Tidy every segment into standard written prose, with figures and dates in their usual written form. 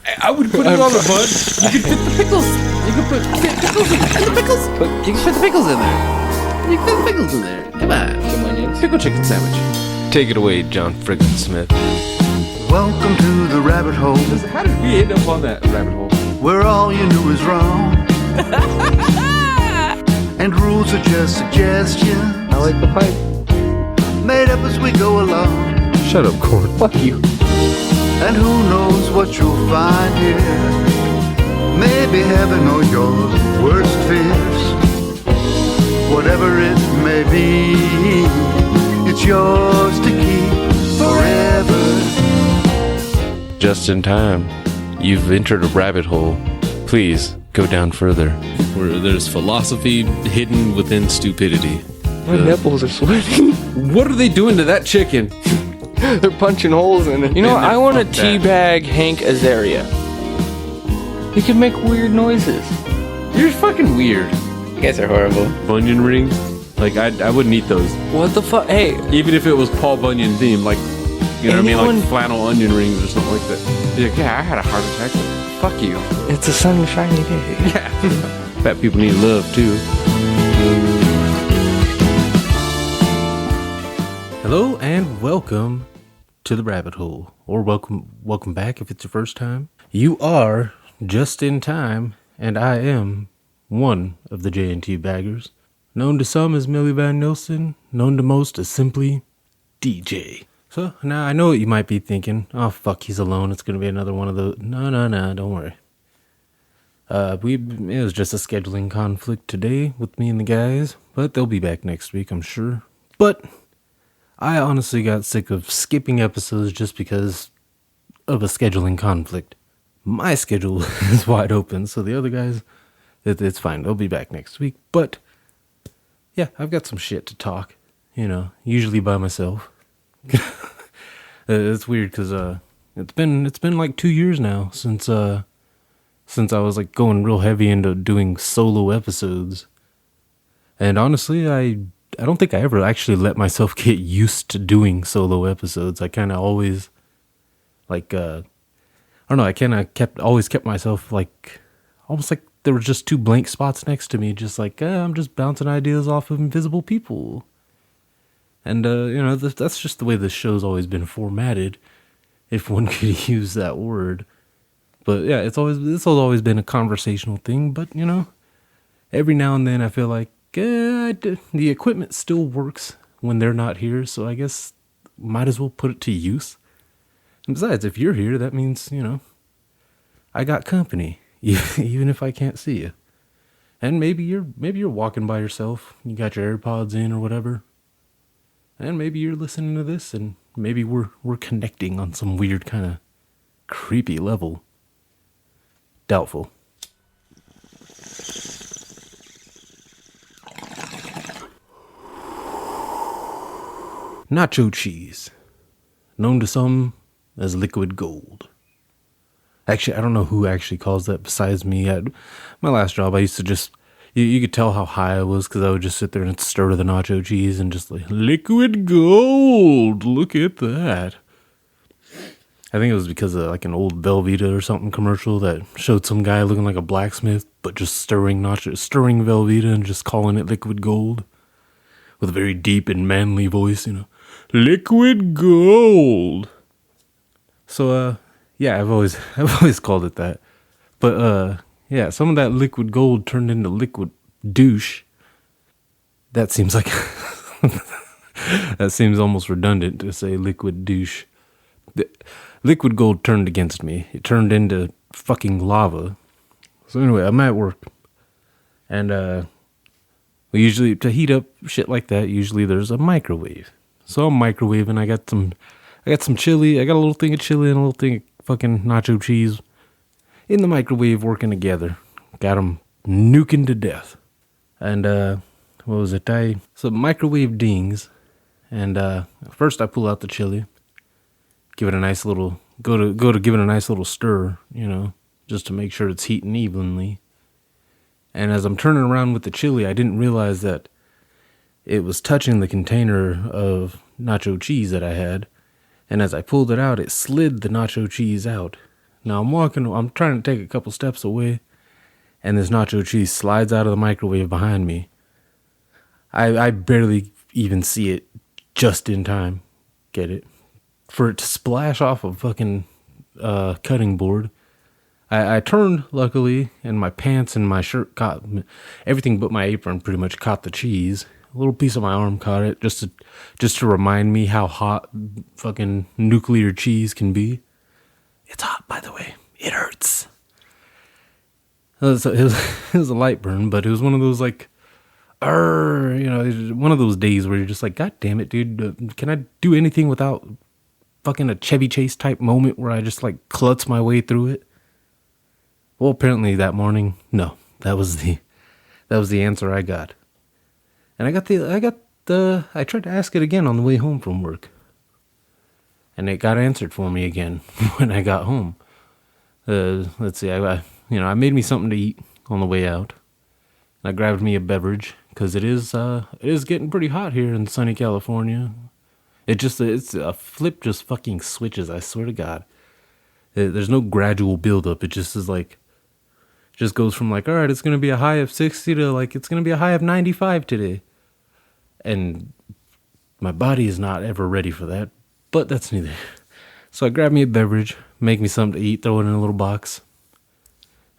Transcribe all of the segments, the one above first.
I would put it on the bun. You could fit the pickles. You could fit pickles in the pickles. You can fit the pickles in there. You can fit the pickles in there. Come on. Some onions. Pickle chicken sandwich. Take it away, John Frickin Smith. Welcome to the rabbit hole, How did we end up on that rabbit hole? where all you knew is wrong. And rules are just suggestions, I like the pipe. made up as we go along. Shut up, Corn. Fuck you. And who knows what you'll find here. Maybe heaven or your worst fears. Whatever it may be, it's yours to keep forever. Just in time. You've entered a rabbit hole. Please go down further. Where there's philosophy hidden within stupidity. My nipples are sweating. What are they doing to that chicken? They're punching holes in it. You know, Man, I want to fuck that. teabag Hank Azaria. He can make weird noises. You're fucking weird. You guys are horrible. Bunyan rings? Like, I wouldn't eat those. What the fuck? Hey, Even if it was Paul Bunyan themed, like, you know what I mean? Anyone- Like flannel onion rings or something like that. You're like, yeah, I had a heart attack. Fuck you. it's a sunshiny day. Yeah. Fat people need love, too. Hello and welcome to the rabbit hole. Or welcome back if it's your first time. You are just in time, and I am one of the J&T baggers. Known to some as Millie Van Nielsen, known to most as simply DJ. So, now I know what you might be thinking. Oh, fuck, he's alone. It's going to be another one of those. No, don't worry. It was just a scheduling conflict today with me and the guys, but they'll be back next week, I'm sure. But I honestly got sick of skipping episodes just because of a scheduling conflict. My schedule is wide open, so the other guys, it's fine. They'll be back next week. But yeah, I've got some shit to talk, usually by myself. It's weird because it's been like 2 years now since I was like going real heavy into doing solo episodes, and honestly, I don't think I ever actually let myself get used to doing solo episodes. I kind of always like I don't know. I kind of always kept myself like almost like there were just two blank spots next to me, just like I'm just bouncing ideas off of invisible people. And, that's just the way this show's always been formatted, if one could use that word. But yeah, this has always been a conversational thing, but, every now and then I feel like the equipment still works when they're not here, so I guess might as well put it to use. And besides, if you're here, that means, I got company, even if I can't see you. And maybe you're walking by yourself, you got your AirPods in or whatever. And maybe you're listening to this, and maybe we're connecting on some weird kind of creepy level. Doubtful. Nacho cheese, known to some as liquid gold. Actually, I don't know who actually calls that besides me. At my last job, I used to just... You could tell how high I was because I would just sit there and stir the nacho cheese and just like, liquid gold, look at that. I think it was because of like an old Velveeta or something commercial that showed some guy looking like a blacksmith, but just stirring Velveeta and just calling it liquid gold. With a very deep and manly voice, liquid gold. So, yeah, I've always called it that. But, yeah, some of that liquid gold turned into liquid douche. That seems like... that seems almost redundant to say liquid douche. Liquid gold turned against me. It turned into fucking lava. So anyway, I'm at work. And, we usually, to heat up shit like that, usually there's a microwave. So I'm microwaving. I got some chili. I got a little thing of chili and a little thing of fucking nacho cheese in the microwave working together. Got them nuking to death. And, what was it? So microwave dings. And, first I pull out the chili. Give it a nice little, go to give it a nice little stir, just to make sure it's heating evenly. And as I'm turning around with the chili, I didn't realize that it was touching the container of nacho cheese that I had. And as I pulled it out, it slid the nacho cheese out. Now I'm trying to take a couple steps away, and this nacho cheese slides out of the microwave behind me. I barely even see it just in time. Get it? For it to splash off a fucking cutting board. I turned, luckily, and my pants and my shirt caught everything but my apron pretty much caught the cheese. A little piece of my arm caught it, just to remind me how hot fucking nuclear cheese can be. It's hot, by the way. It hurts. It was a light burn, but it was one of those like, one of those days where you're just like, God damn it, dude, can I do anything without fucking a Chevy Chase type moment where I just like klutz my way through it? Well, apparently that morning, no, that was the answer I got. And I tried to ask it again on the way home from work. And it got answered for me again when I got home. Let's see, I made me something to eat on the way out. I grabbed me a beverage because it is getting pretty hot here in sunny California. It's a flip just fucking switches, I swear to God. There's no gradual buildup. It just is like, just goes from like, all right, it's going to be a high of 60 to like, it's going to be a high of 95 today. And my body is not ever ready for that, but that's neither. So I grabbed me a beverage, make me something to eat, throw it in a little box.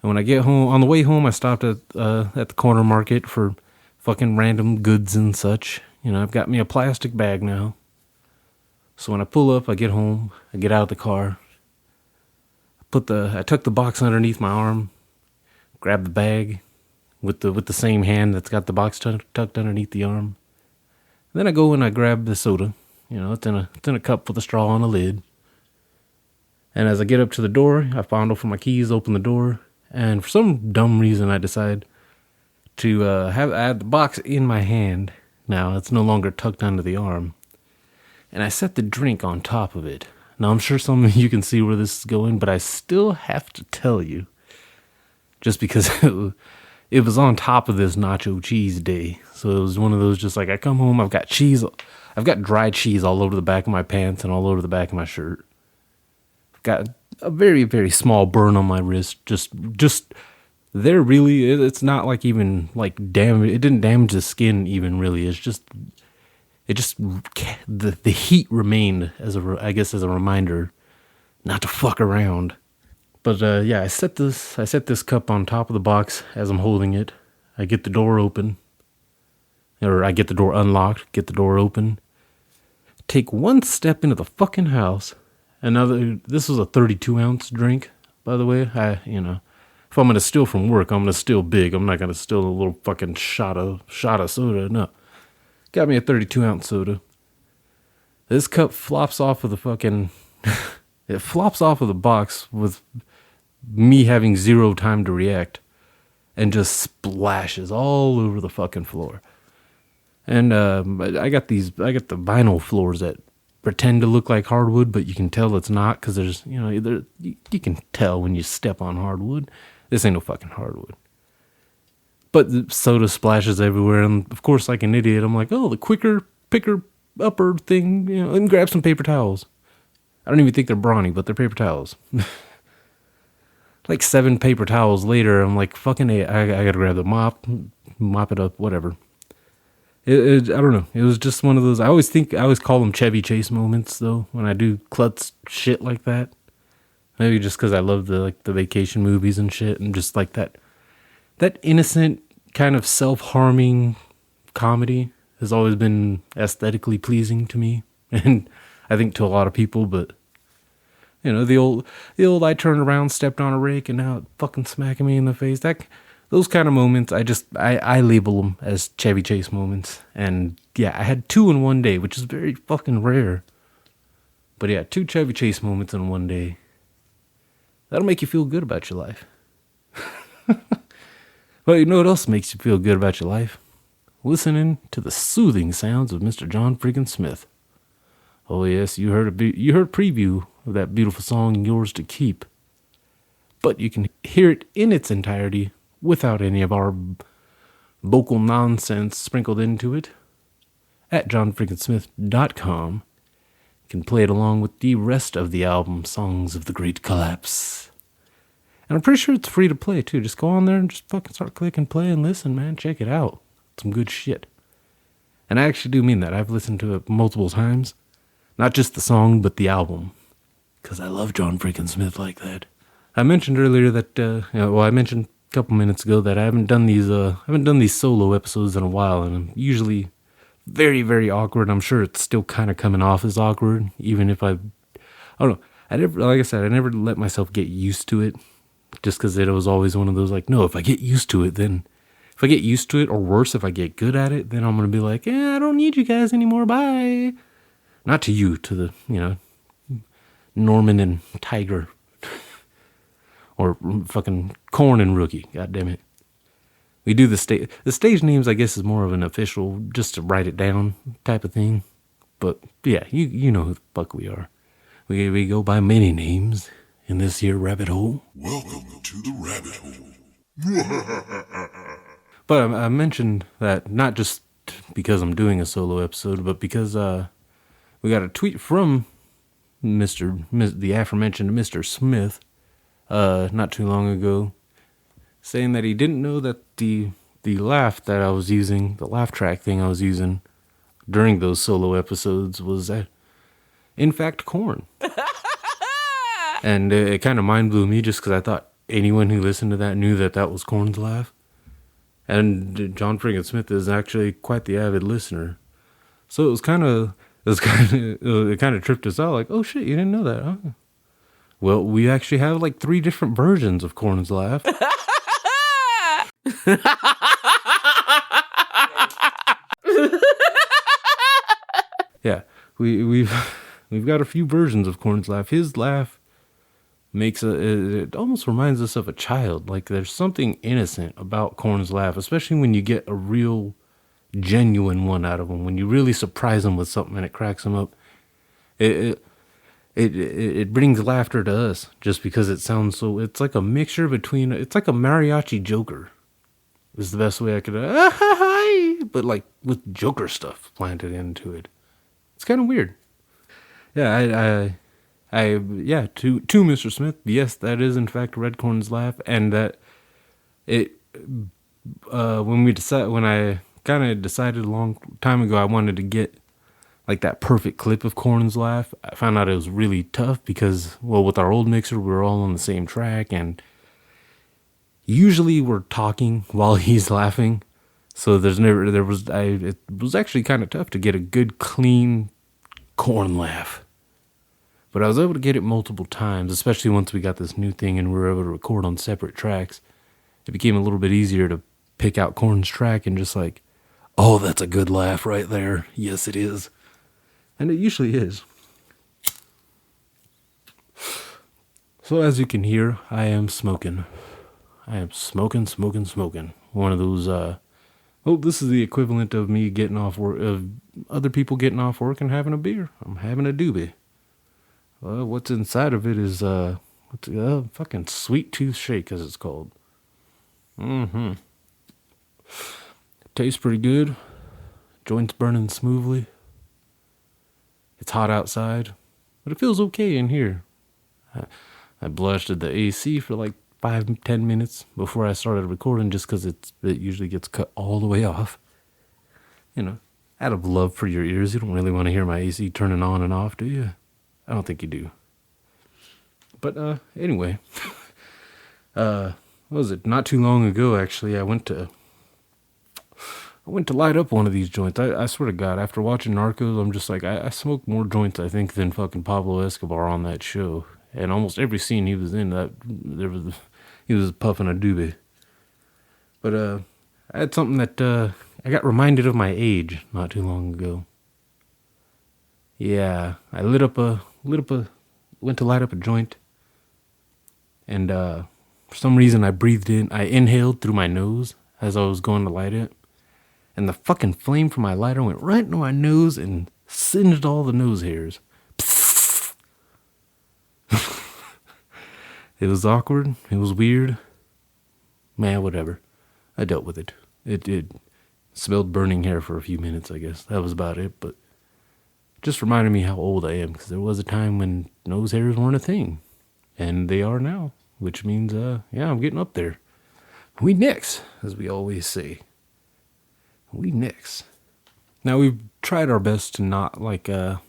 And when I get home, on the way home, I stopped at the corner market for fucking random goods and such. I've got me a plastic bag now. So when I pull up, I get home, I get out of the car, I tuck the box underneath my arm, grab the bag with the same hand that's got the box tucked underneath the arm. And then I go and I grab the soda. It's in a cup with a straw on a lid. And as I get up to the door, I fondle for my keys, open the door, and for some dumb reason I decide to have the box in my hand. Now it's no longer tucked under the arm. And I set the drink on top of it. Now, I'm sure some of you can see where this is going, but I still have to tell you. Just because it was on top of this nacho cheese day. So it was one of those just like, I come home, I've got dry cheese all over the back of my pants and all over the back of my shirt. I've got a very, very small burn on my wrist. Just there really, it's not like even like damage. It didn't damage the skin even really. The heat remained as a reminder not to fuck around. But yeah, I set this cup on top of the box as I'm holding it. I get the door open, or I get the door unlocked, get the door open. Take one step into the fucking house. This was a 32-ounce drink, by the way. If I'm gonna steal from work, I'm gonna steal big. I'm not gonna steal a little fucking shot of soda. No. Got me a 32-ounce soda. This cup flops off of the fucking... it flops off of the box with me having zero time to react. And just splashes all over the fucking floor. And I got the vinyl floors that pretend to look like hardwood, but you can tell it's not because there's, you can tell when you step on hardwood. This ain't no fucking hardwood. But the soda splashes everywhere, and of course, like an idiot, I'm like, oh, the picker upper thing, and grab some paper towels. I don't even think they're brawny, but they're paper towels. Like 7 paper towels later, I'm like, fucking A, I gotta grab the mop it up, whatever. I don't know. It was just one of those, I always call them Chevy Chase moments, though, when I do klutz shit like that. Maybe just because I love the vacation movies and shit, and just like that innocent kind of self-harming comedy has always been aesthetically pleasing to me, and I think to a lot of people. But the old I turned around, stepped on a rake, and now it's fucking smacking me in the face. Those kind of moments, I label them as Chevy Chase moments. And yeah, I had 2 in one day, which is very fucking rare. But yeah, 2 Chevy Chase moments in one day. That'll make you feel good about your life. Well, you know what else makes you feel good about your life? Listening to the soothing sounds of Mr. John Frickin Smith. Oh yes, you heard a preview of that beautiful song, Yours to Keep. But you can hear it in its entirety without any of our vocal nonsense sprinkled into it at johnfrickinsmith.com. You can play it along with the rest of the album, Songs of the Great Collapse. And I'm pretty sure it's free to play, too. Just go on there and just fucking start clicking play and listen, man. Check it out. Some good shit. And I actually do mean that. I've listened to it multiple times. Not just the song, but the album. Because I love John Frickin Smith like that. I mentioned earlier that, I mentioned a couple minutes ago that I haven't done these solo episodes in a while, and I'm usually very, very awkward. I'm sure it's still kind of coming off as awkward, even if I don't know. Like I said, I never let myself get used to it, just because it was always one of those, like, no, if I get used to it, or worse, if I get good at it, then I'm going to be like, I don't need you guys anymore, bye. Not to you, to the, Norman and Tiger. Or fucking Corn and Rookie, god damn it. We do the stage names, I guess, is more of an official, just to write it down type of thing. But, yeah, you know who the fuck we are. We go by many names in this here rabbit hole. Welcome to the rabbit hole. But I mentioned that not just because I'm doing a solo episode, but because we got a tweet from the aforementioned Mr. Smith not too long ago, saying that he didn't know that the laugh that I was using, the laugh track thing I was using during those solo episodes was, in fact, Korn. And it kind of mind blew me just because I thought anyone who listened to that knew that that was Korn's laugh. And John Frickin Smith is actually quite the avid listener. So it kind of tripped us out, like, oh shit, you didn't know that, huh? Well, we actually have like 3 different versions of Korn's laugh. Yeah, we've got a few versions of Korn's laugh. His laugh it almost reminds us of a child. Like there's something innocent about Korn's laugh, especially when you get a real genuine one out of him. When you really surprise him with something and it cracks him up. It brings laughter to us just because it sounds so. It's like a mixture between. It's like a mariachi Joker. Is the best way I could. But like with Joker stuff planted into it. It's kind of weird. Yeah, to Mr. Smith. Yes, that is in fact Red Corn's laugh, and that it. When I kind of decided a long time ago, I wanted to get like that perfect clip of Korn's laugh. I found out it was really tough because, well, with our old mixer, we were all on the same track, and usually we're talking while he's laughing. So it was actually kind of tough to get a good, clean Korn laugh. But I was able to get it multiple times, especially once we got this new thing and we were able to record on separate tracks. It became a little bit easier to pick out Korn's track and just like, oh, that's a good laugh right there. Yes, it is. And it usually is. So as you can hear, I am smoking. I am smoking. One of those, this is the equivalent of me getting off work, of other people getting off work and having a beer. I'm having a doobie. What's inside of it is, fucking sweet tooth shake, as it's called. Tastes pretty good. Joints burning smoothly. It's hot outside, but it feels okay in here. I blushed at the AC for like 5-10 minutes before I started recording just because it usually gets cut all the way off. Out of love for your ears, you don't really want to hear my AC turning on and off, do you? I don't think you do. But anyway, what was it? Not too long ago, actually, I went to light up one of these joints. I swear to God, after watching Narcos, I'm just like, I smoked more joints, I think, than fucking Pablo Escobar on that show. And almost every scene he was in, he was puffing a doobie. But I had something that I got reminded of my age not too long ago. Yeah, I went to light up a joint, and for some reason I inhaled through my nose as I was going to light it. And the fucking flame from my lighter went right into my nose and singed all the nose hairs. It was awkward. It was weird. Man, whatever. I dealt with it. It smelled burning hair for a few minutes, I guess. That was about it, but it just reminded me how old I am, because there was a time when nose hairs weren't a thing. And they are now. which means, yeah, I'm getting up there. We next, as we always say. We next. Now, we've tried our best to not,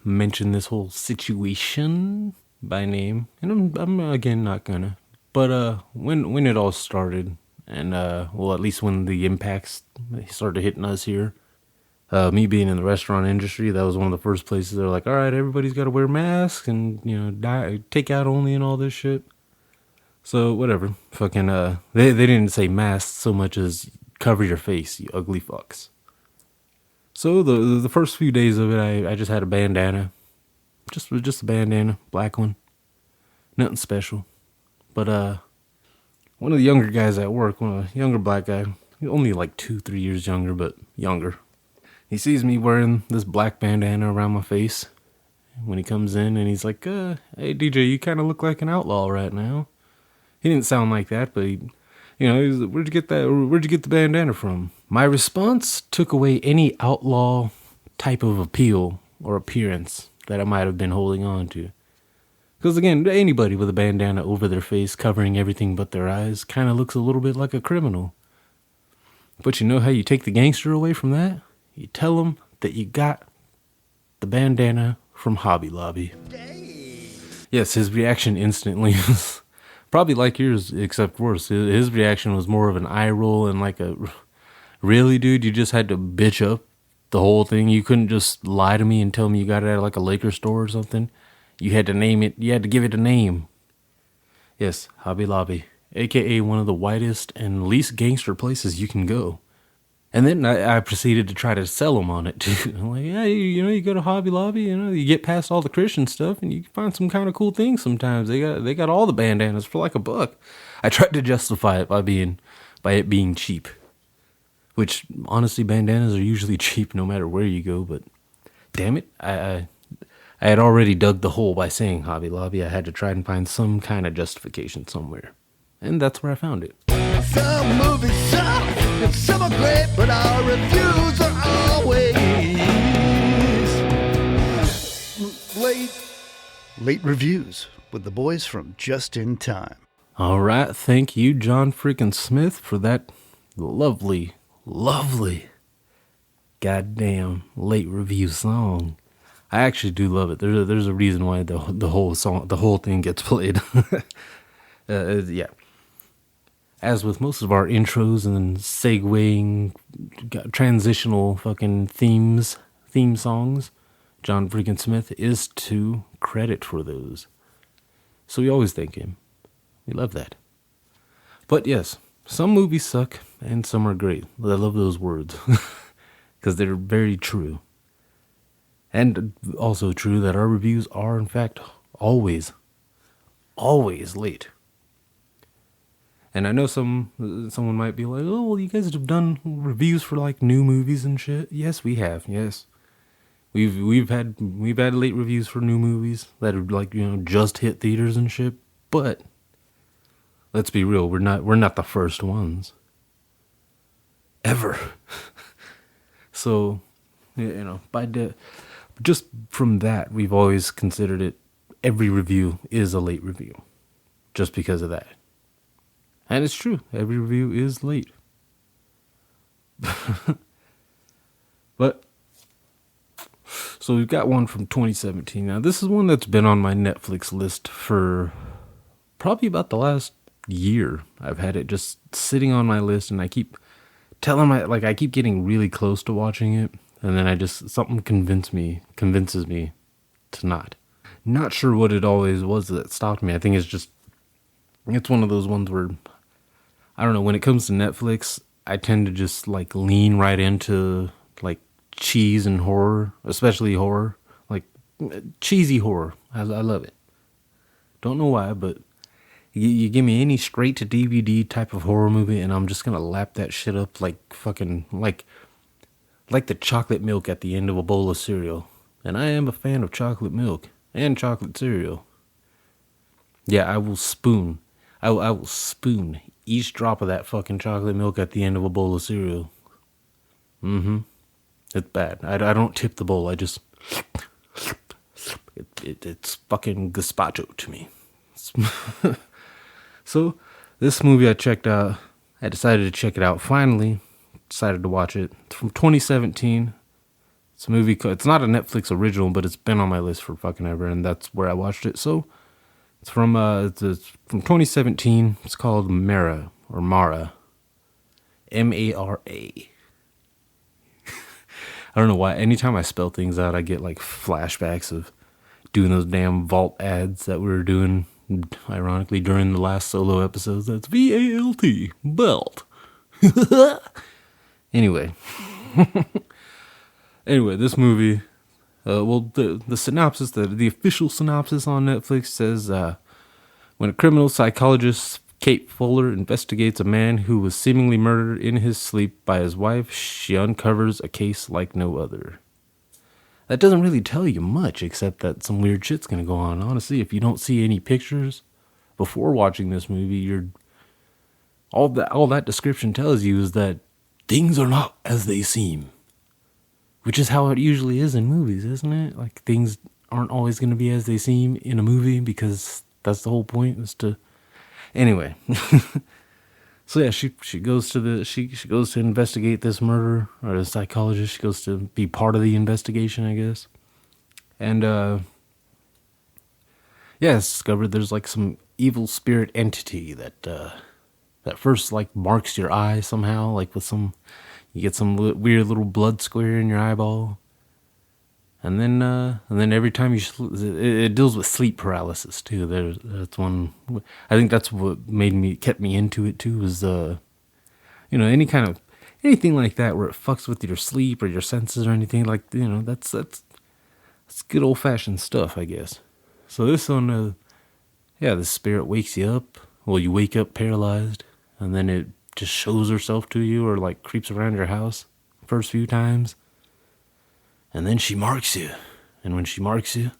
mention this whole situation by name, and I'm again, not gonna. But, when it all started, and, well, at least when the impacts started hitting us here, me being in the restaurant industry, that was one of the first places they're like, all right, everybody's got to wear masks and, take out only and all this shit. So, whatever. Fucking, they didn't say masks so much as cover your face, you ugly fucks. So, the first few days of it, I just had a bandana. Just a bandana, black one. Nothing special. But, one of the younger guys at work, a younger black guy, only like 2-3 years younger, but younger. He sees me wearing this black bandana around my face when he comes in, and he's like, hey, DJ, you kind of look like an outlaw right now. He didn't sound like that, but he was like, where'd you get the bandana from? My response took away any outlaw type of appeal or appearance that I might have been holding on to. Because again, anybody with a bandana over their face covering everything but their eyes kind of looks a little bit like a criminal. But you know how you take the gangster away from that? You tell them that you got the bandana from Hobby Lobby. Yes, his reaction instantly was probably like yours, except worse. His reaction was more of an eye roll and like a, really, dude? You just had to bitch up the whole thing? You couldn't just lie to me and tell me you got it at like a liquor store or something? You had to name it. You had to give it a name. Yes, Hobby Lobby, a.k.a. one of the whitest and least gangster places you can go. And then I proceeded to try to sell them on it too. I'm like, yeah, you go to Hobby Lobby, you get past all the Christian stuff, and you can find some kind of cool things sometimes. They got all the bandanas for like $1. I tried to justify it by it being cheap, which honestly, bandanas are usually cheap no matter where you go. But damn it, I had already dug the hole by saying Hobby Lobby. I had to try and find some kind of justification somewhere, and that's where I found it. Some movies suck and some are great, but our reviews are always late reviews with the boys from Just in Time. All right, thank you, John Frickin Smith, for that lovely, goddamn late review song. I actually do love it. There's a reason why the whole thing gets played. Yeah. As with most of our intros and segueing, transitional fucking theme songs, John Frickin Smith is to credit for those. So we always thank him. We love that. But yes, some movies suck and some are great. I love those words because they're very true. And also true that our reviews are in fact always late. And I know someone might be like, oh, well, you guys have done reviews for like new movies and shit. Yes, we have. Yes, we've had late reviews for new movies that are like just hit theaters and shit. But let's be real, we're not the first ones ever. So just from that, we've always considered it. Every review is a late review, just because of that. And it's true. Every review is late. But, so we've got one from 2017. Now, this is one that's been on my Netflix list for probably about the last year. I've had it just sitting on my list, and I keep I keep getting really close to watching it, and then something convinces me to not. Not sure what it always was that stopped me. I think it's one of those ones where, I don't know, when it comes to Netflix, I tend to just like lean right into like cheese and horror, especially horror, like cheesy horror. I love it. Don't know why, but you give me any straight to DVD type of horror movie and I'm just going to lap that shit up like fucking, like the chocolate milk at the end of a bowl of cereal. And I am a fan of chocolate milk and chocolate cereal. Yeah, I will spoon each drop of that fucking chocolate milk at the end of a bowl of cereal. It's bad. I don't tip the bowl. I just... It's fucking gazpacho to me. So this movie I checked out. I decided to check it out finally. Decided to watch it. It's from 2017. It's a movie. It's not a Netflix original, but it's been on my list for fucking ever, and that's where I watched it. So it's from 2017. It's called Mara or Mara, Mara. I don't know why. Anytime I spell things out, I get like flashbacks of doing those damn vault ads that we were doing, ironically, during the last solo episodes. That's VALT, belt. Anyway. Anyway, this movie, the synopsis, the official synopsis on Netflix says, when a criminal psychologist, Kate Fuller, investigates a man who was seemingly murdered in his sleep by his wife, she uncovers a case like no other. That doesn't really tell you much, except that some weird shit's gonna go on. Honestly, if you don't see any pictures before watching this movie, all that description tells you is that things are not as they seem. Which is how it usually is in movies, isn't it? Like, things aren't always going to be as they seem in a movie, because that's the whole point, is to... Anyway. So yeah, she goes to she goes to investigate this murder, or the psychologist. She goes to be part of the investigation, I guess. And yeah, it's discovered there's like some evil spirit entity that first like marks your eye somehow, like with some... You get some weird little blood square in your eyeball, and then every time it deals with sleep paralysis too. That's one. I think that's what kept me into it too. Was anything like that where it fucks with your sleep or your senses or anything, like, that's good old fashioned stuff, I guess. So this one, the spirit wakes you up. Well, you wake up paralyzed, and then it just shows herself to you, or like creeps around your house first few times, and then she marks you. And when she marks you,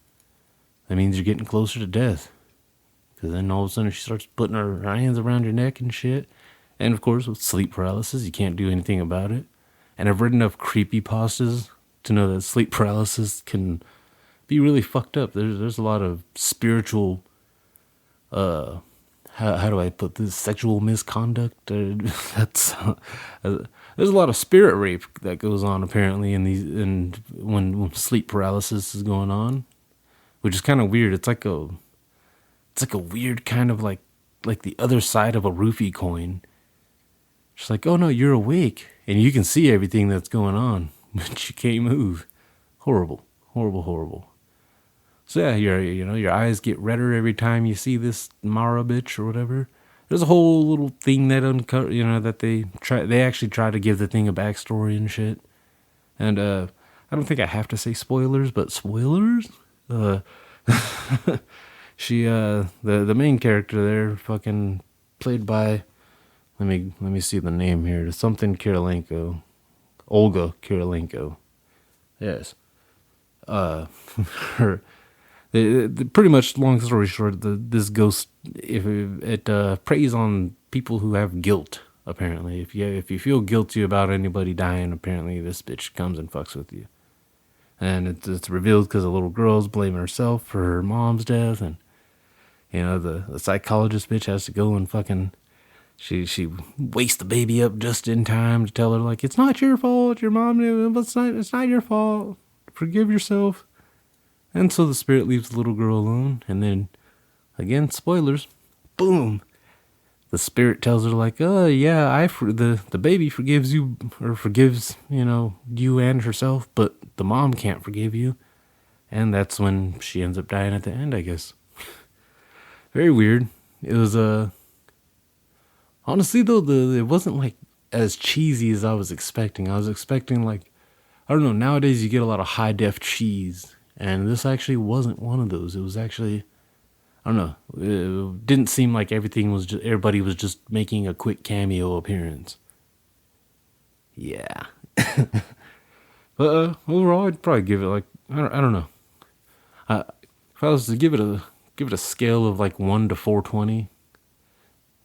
that means you're getting closer to death, because then all of a sudden she starts putting her hands around your neck and shit. And of course, with sleep paralysis, you can't do anything about it. And I've read enough creepypastas to know that sleep paralysis can be really fucked up. There's a lot of spiritual how do I put this? Sexual misconduct. There's a lot of spirit rape that goes on apparently when sleep paralysis is going on, which is kind of weird. It's like a weird kind of like the other side of a roofie coin. It's like, oh no, you're awake and you can see everything that's going on, but you can't move. Horrible, horrible, horrible. So yeah, your eyes get redder every time you see this Mara bitch or whatever. There's a whole little thing that that they actually try to give the thing a backstory and shit. And I don't think I have to say spoilers, but spoilers. She the main character there, fucking played by, let me see the name here. There's something Kirilenko, Olga Kirilenko. Yes. Her. Pretty much, long story short, this ghost, if it preys on people who have guilt. Apparently, if you feel guilty about anybody dying, apparently this bitch comes and fucks with you. And it's revealed because a little girl's blaming herself for her mom's death, and the psychologist bitch has to go and fucking she wakes the baby up just in time to tell her, like, it's not your fault, your mom knew, but it's not your fault. Forgive yourself. And so the spirit leaves the little girl alone, and then, again, spoilers, boom, the spirit tells her, like, oh, yeah, the baby forgives you, or forgives, you and herself, but the mom can't forgive you. And that's when she ends up dying at the end, I guess. Very weird. It was, honestly, though, it wasn't, like, as cheesy as I was expecting. I was expecting, like, I don't know, nowadays you get a lot of high-def cheese. And this actually wasn't one of those. It was actually, I don't know. It didn't seem like everybody was just making a quick cameo appearance. Yeah. But overall, I'd probably give it like, I don't know. If I was to give it a scale of like 1 to 420,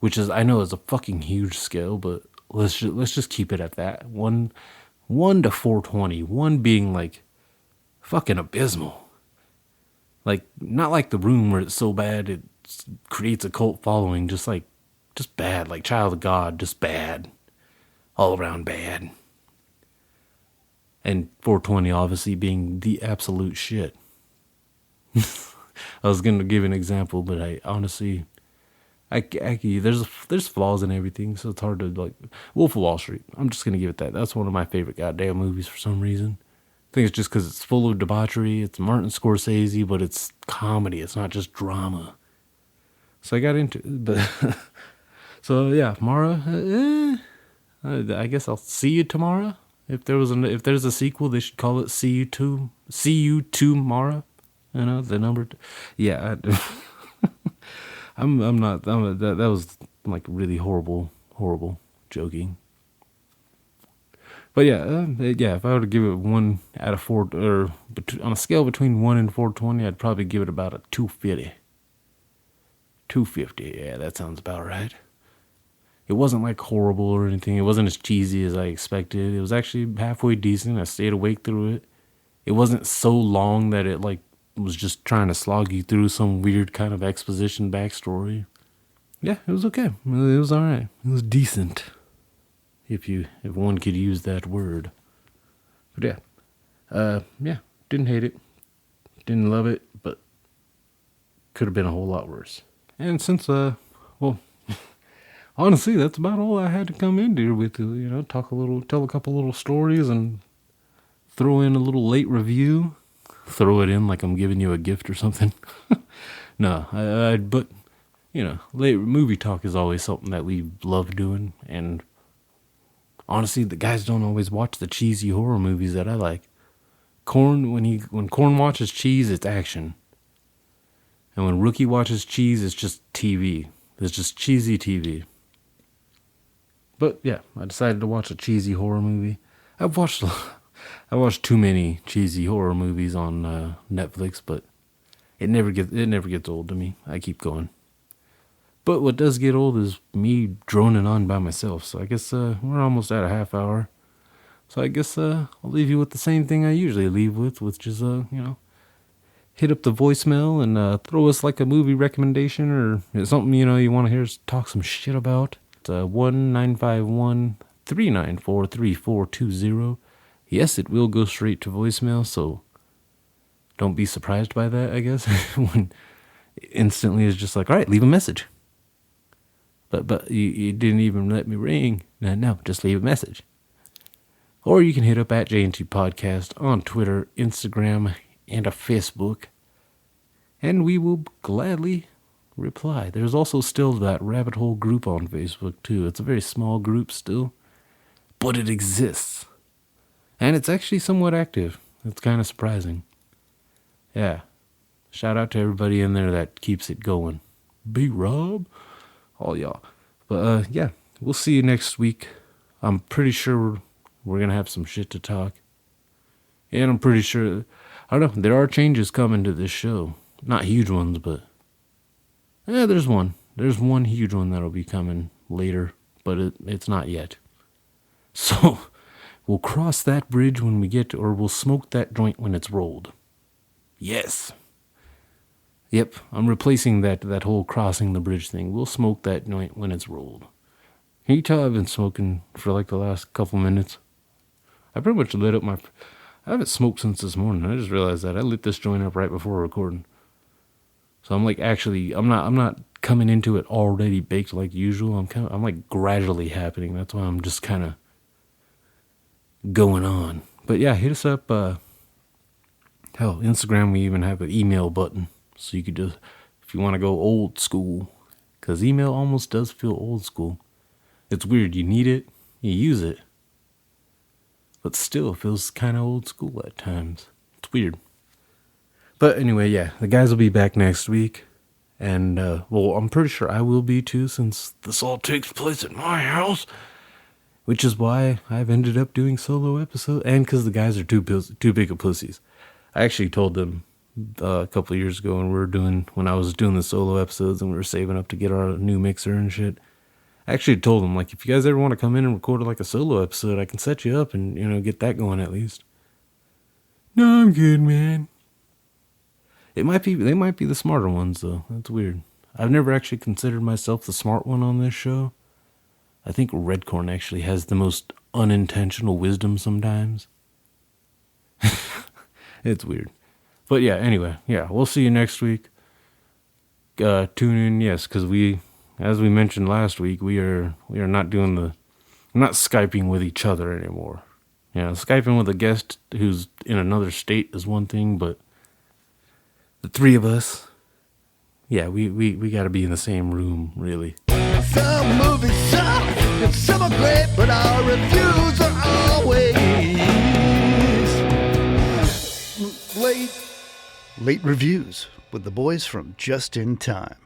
which is, I know is a fucking huge scale, but let's just keep it at that. 1 to 420. 1 being like fucking abysmal. Like, not like The Room where it's so bad it creates a cult following, just like just bad, like Child of God, just bad, all around bad. And 420 obviously being the absolute shit. I was going to give an example, but I honestly, there's flaws in everything, so it's hard to, like, Wolf of Wall Street. I'm just going to give it that. That's one of my favorite goddamn movies for some reason. I think it's just because it's full of debauchery. It's Martin Scorsese, but it's comedy. It's not just drama. So I got into it, but so yeah, Mara. I guess I'll see you tomorrow. If there's a sequel, they should call it See You Tomorrow. You know the number. Yeah, I'm not. That was like really horrible joking. But yeah, if I were to give it 1 out of 4, or on a scale between 1 and 420, I'd probably give it about a 250. 250, yeah, that sounds about right. It wasn't like horrible or anything. It wasn't as cheesy as I expected. It was actually halfway decent. I stayed awake through it. It wasn't so long that it like was just trying to slog you through some weird kind of exposition backstory. Yeah, it was okay. It was all right. It was decent. If one could use that word. But yeah, didn't hate it, didn't love it, but could have been a whole lot worse. And since honestly, that's about all I had to come in here with. Tell a couple little stories, and throw in a little late review. Throw it in like I'm giving you a gift or something. No, but late movie talk is always something that we love doing, and honestly, the guys don't always watch the cheesy horror movies that I like. When Corn watches cheese, it's action. And when Rookie watches cheese, it's just TV. It's just cheesy TV. But yeah, I decided to watch a cheesy horror movie. I watched too many cheesy horror movies on Netflix, but it never gets old to me. I keep going. But what does get old is me droning on by myself. So I guess we're almost at a half hour. So I guess I'll leave you with the same thing I usually leave with, which is, hit up the voicemail and throw us like a movie recommendation or something, you want to hear us talk some shit about. It's 1-951-394-3420. Yes, it will go straight to voicemail, so don't be surprised by that, I guess. When instantly it's just like, all right, leave a message. But you didn't even let me ring. No, just leave a message. Or you can hit up at JNT Podcast on Twitter, Instagram, and a Facebook. And we will gladly reply. There's also still that rabbit hole group on Facebook, too. It's a very small group still, but it exists. And it's actually somewhat active. It's kind of surprising. Yeah. Shout out to everybody in there that keeps it going. B-Rob. All y'all. But yeah, we'll see you next week. I'm pretty sure we're going to have some shit to talk. And I'm pretty sure, I don't know, there are changes coming to this show. Not huge ones, but yeah, there's one. There's one huge one that'll be coming later, but it's not yet. So we'll cross that bridge when we get to, or we'll smoke that joint when it's rolled. Yes. Yep, I'm replacing that whole crossing the bridge thing. We'll smoke that joint when it's rolled. Can you tell I've been smoking for like the last couple minutes? I pretty much lit up I haven't smoked since this morning. I just realized that. I lit this joint up right before recording. So I'm like, actually, I'm not coming into it already baked like usual. I'm like gradually happening. That's why I'm just kind of going on. But yeah, hit us up. Hell, Instagram, we even have an email button. So you could just, if you want to go old school, because email almost does feel old school. It's weird. You need it, you use it, but still it feels kind of old school at times. It's weird. But anyway, yeah, the guys will be back next week. And, well, I'm pretty sure I will be too, since this all takes place at my house. Which is why I've ended up doing solo episodes, and because the guys are too big of pussies. I actually told them a couple of years ago when I was doing the solo episodes and we were saving up to get our new mixer and shit. I actually told them, like, if you guys ever want to come in and record like a solo episode, I can set you up and, get that going at least. No, I'm good, man. They might be the smarter ones, though. That's weird. I've never actually considered myself the smart one on this show. I think Redcorn actually has the most unintentional wisdom sometimes. It's weird. But yeah, anyway, yeah, we'll see you next week. Tune in, yes, because as we mentioned last week, we are not doing we're not Skyping with each other anymore. You know, Skyping with a guest who's in another state is one thing, but the three of us, yeah, we got to be in the same room, really. Some movies suck and some are great, but our reviews are always late. Late reviews with the boys from Just in Time.